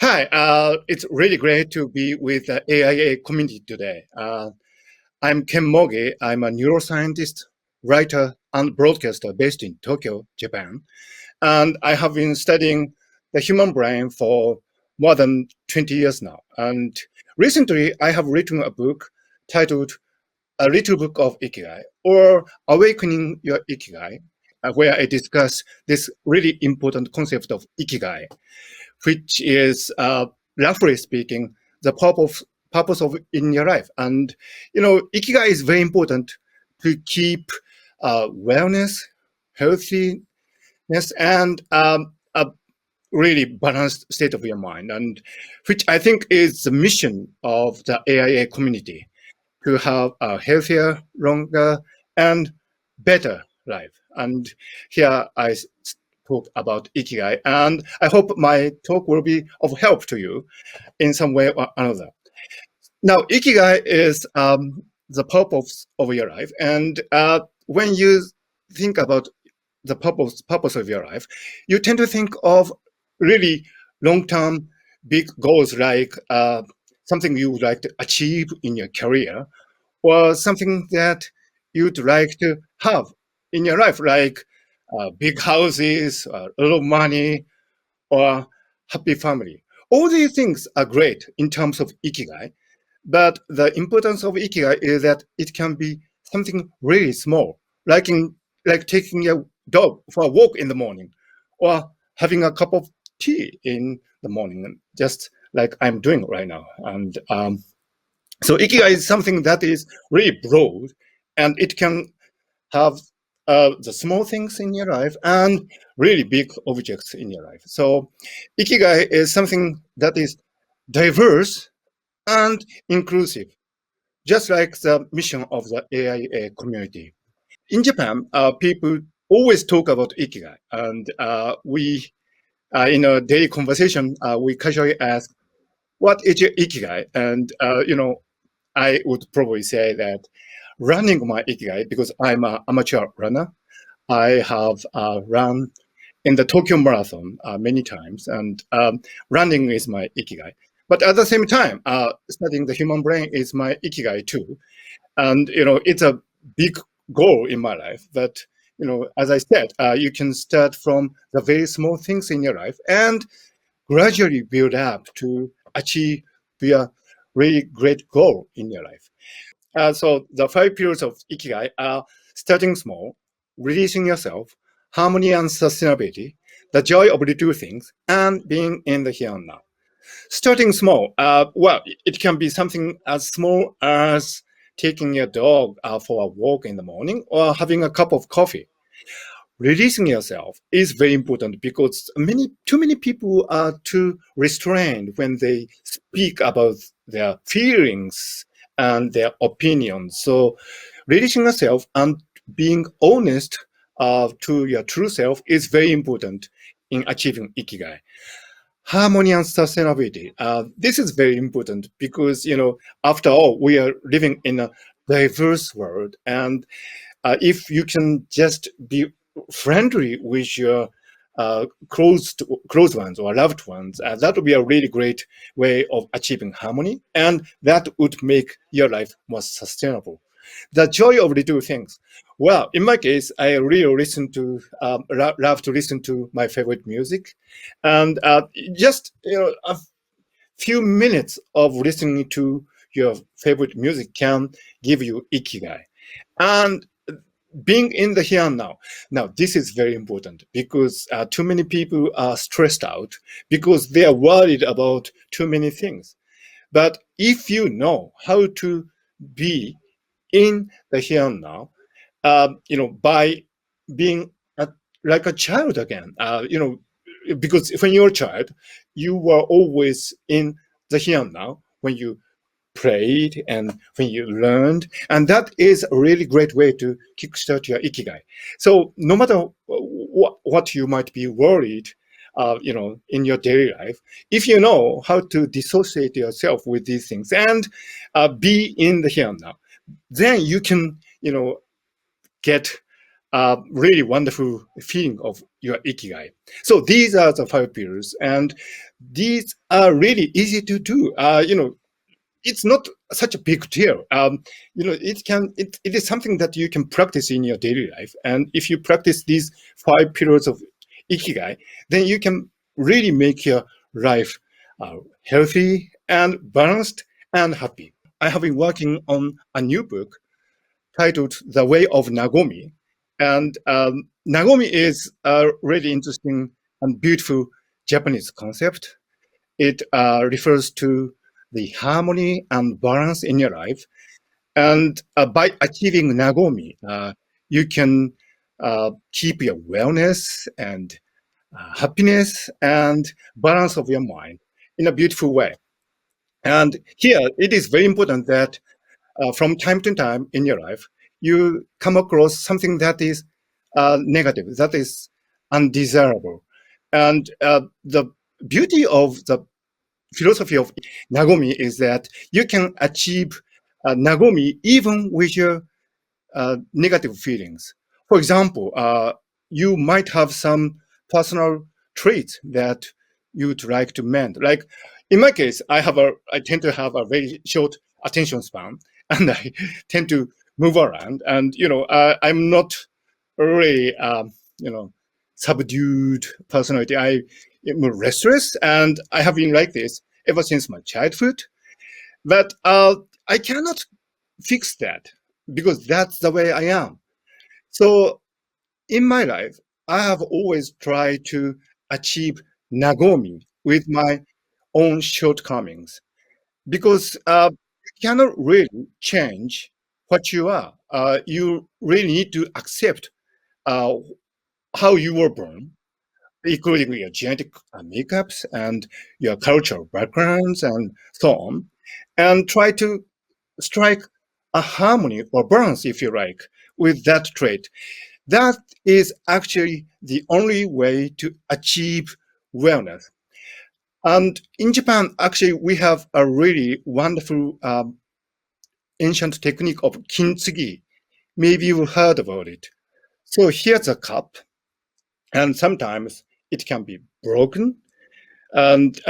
Hi, it's really great to be with the AIA community today. I'm Ken Mogi. I'm a neuroscientist, writer, and broadcaster based in Tokyo, Japan. And I have been studying the human brain for more than 20 years now. And recently, I have written a book titled A Little Book of Ikigai, or Awakening Your Ikigai, where I discuss this really important concept of Ikigai, which is, roughly speaking, the purpose of in your life. And ikigai is very important to keep wellness, healthiness, and a really balanced state of your mind, and which I think is the mission of the AIA community, to have a healthier, longer, and better life. And here I talk about Ikigai, and I hope my talk will be of help to you in some way or another. Now, Ikigai is the purpose of your life, and when you think about the purpose of your life, you tend to think of really long-term big goals, like something you would like to achieve in your career, or something that you'd like to have in your life, like big houses, a lot of money, or happy family. All these things are great in terms of ikigai, but the importance of ikigai is that it can be something really small, like taking a dog for a walk in the morning, or having a cup of tea in the morning, just like I'm doing right now. And so ikigai is something that is really broad, and it can have the small things in your life and really big objects in your life. So ikigai is something that is diverse and inclusive, just like the mission of the AIA community. In Japan, people always talk about ikigai, and we, in a daily conversation, we casually ask, "What is your ikigai?" And I would probably say that running my ikigai, because I'm an amateur runner. I have run in the Tokyo Marathon many times, and running is my ikigai. But at the same time, studying the human brain is my ikigai too. And it's a big goal in my life. But as I said, you can start from the very small things in your life and gradually build up to achieve a really great goal in your life. So the 5 pillars of Ikigai are starting small, releasing yourself, harmony and sustainability, the joy of little things, and being in the here and now. Starting small, well, it can be something as small as taking your dog for a walk in the morning or having a cup of coffee. Releasing yourself is very important because too many people are too restrained when they speak about their feelings and their opinions. So releasing yourself and being honest to your true self is very important in achieving ikigai. Harmony and sustainability. This is very important because, after all, we are living in a diverse world, and if you can just be friendly with your close ones or loved ones, that would be a really great way of achieving harmony, and that would make your life more sustainable. The joy of little things. Well, in my case, I really love to listen to my favorite music, and just a few minutes of listening to your favorite music can give you ikigai. And being in the here and now. Now, this is very important because too many people are stressed out because they are worried about too many things. But if you know how to be in the here and now, by being like a child again, because when you're a child, you were always in the here and now when you played and when you learned. And that is a really great way to kickstart your ikigai. So no matter what you might be worried, in your daily life, if you know how to dissociate yourself with these things and be in the here and now, then you can, get really wonderful feeling of your Ikigai. So these are the 5 pillars, and these are really easy to do. It's not such a big deal. It is something that you can practice in your daily life. And if you practice these 5 pillars of Ikigai, then you can really make your life healthy and balanced and happy. I have been working on a new book titled The Way of Nagomi. And Nagomi is a really interesting and beautiful Japanese concept. It refers to the harmony and balance in your life. And by achieving Nagomi, you can keep your wellness and happiness and balance of your mind in a beautiful way. And here, it is very important that from time to time in your life, you come across something that is negative, that is undesirable. And the beauty of the philosophy of Nagomi is that you can achieve Nagomi even with your negative feelings. For example, you might have some personal traits that you would like to mend. Like in my case, I tend to have a very short attention span, and I tend to move around. And I'm not really subdued personality. I am restless, and I have been like this ever since my childhood. But I cannot fix that because that's the way I am. So in my life, I have always tried to achieve Nagomi with my own shortcomings because you cannot really change what you are. You really need to accept uh, how you were born, including your genetic makeups and your cultural backgrounds and so on, and try to strike a harmony or balance, if you like, with that trait. That is actually the only way to achieve wellness. And in Japan, actually, we have a really wonderful ancient technique of kintsugi. Maybe you've heard about it. So here's a cup, and sometimes it can be broken. And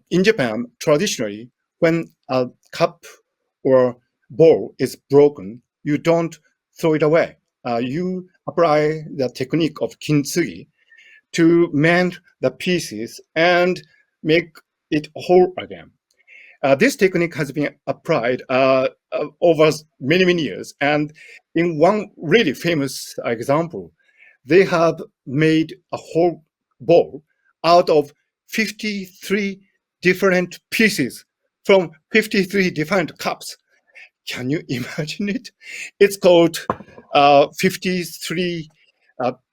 in Japan, traditionally, when a cup or bowl is broken, you don't throw it away. You apply the technique of kintsugi to mend the pieces and make it whole again. This technique has been applied over many, many years. And in one really famous example, they have made a whole bowl out of 53 different pieces from 53 different cups. Can you imagine it? It's called 53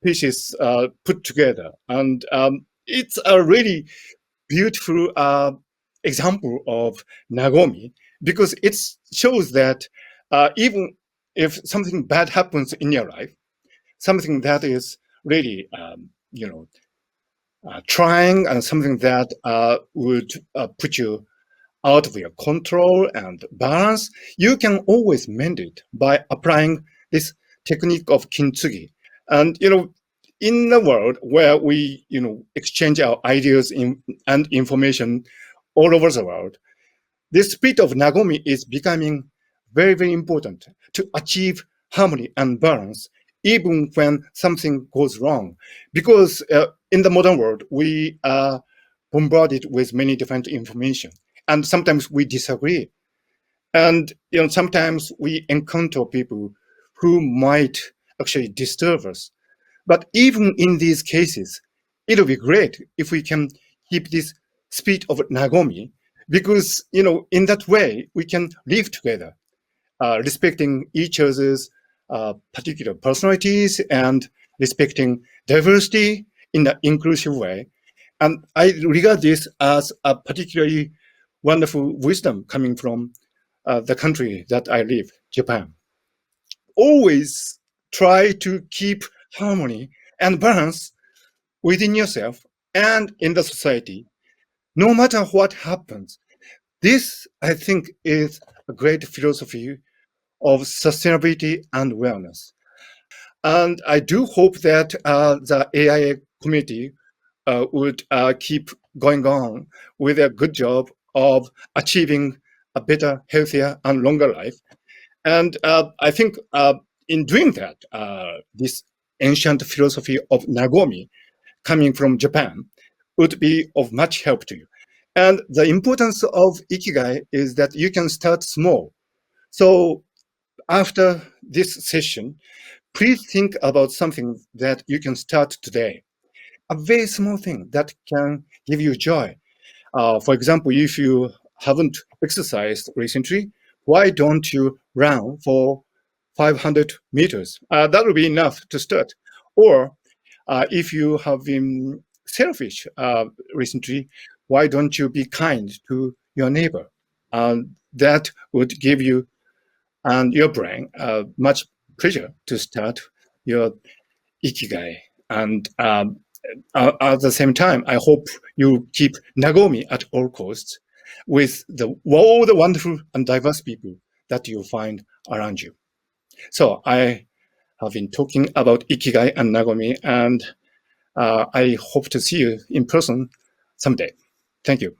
pieces put together. And it's a really beautiful example of Nagomi because it shows that even if something bad happens in your life, something that is really, trying and something that would put you out of your control and balance, you can always mend it by applying this technique of kintsugi. And in the world where we exchange our ideas and information all over the world, this spirit of Nagomi is becoming very, very important to achieve harmony and balance, even when something goes wrong. Because in the modern world, we are bombarded with many different information, and sometimes we disagree. And sometimes we encounter people who might actually disturb us. But even in these cases, it'll be great if we can keep this spirit of Nagomi, because in that way we can live together, respecting each other's particular personalities and respecting diversity in an inclusive way. And I regard this as a particularly wonderful wisdom coming from the country that I live, Japan. Always try to keep harmony and balance within yourself and in the society, no matter what happens. This, I think, is a great philosophy of sustainability and wellness. And I do hope that the AI community would keep going on with a good job of achieving a better, healthier, and longer life. And I think in doing that, this ancient philosophy of Nagomi coming from Japan would be of much help to you. And the importance of Ikigai is that you can start small. So after this session, please think about something that you can start today. A very small thing that can give you joy. For example, if you haven't exercised recently, why don't you run for 500 meters? That will be enough to start. Or if you have been selfish recently, why don't you be kind to your neighbor? That would give you and your brain much pleasure to start your Ikigai. And at the same time, I hope you keep Nagomi at all costs with all the wonderful and diverse people that you find around you. So I have been talking about Ikigai and Nagomi, and I hope to see you in person someday. Thank you.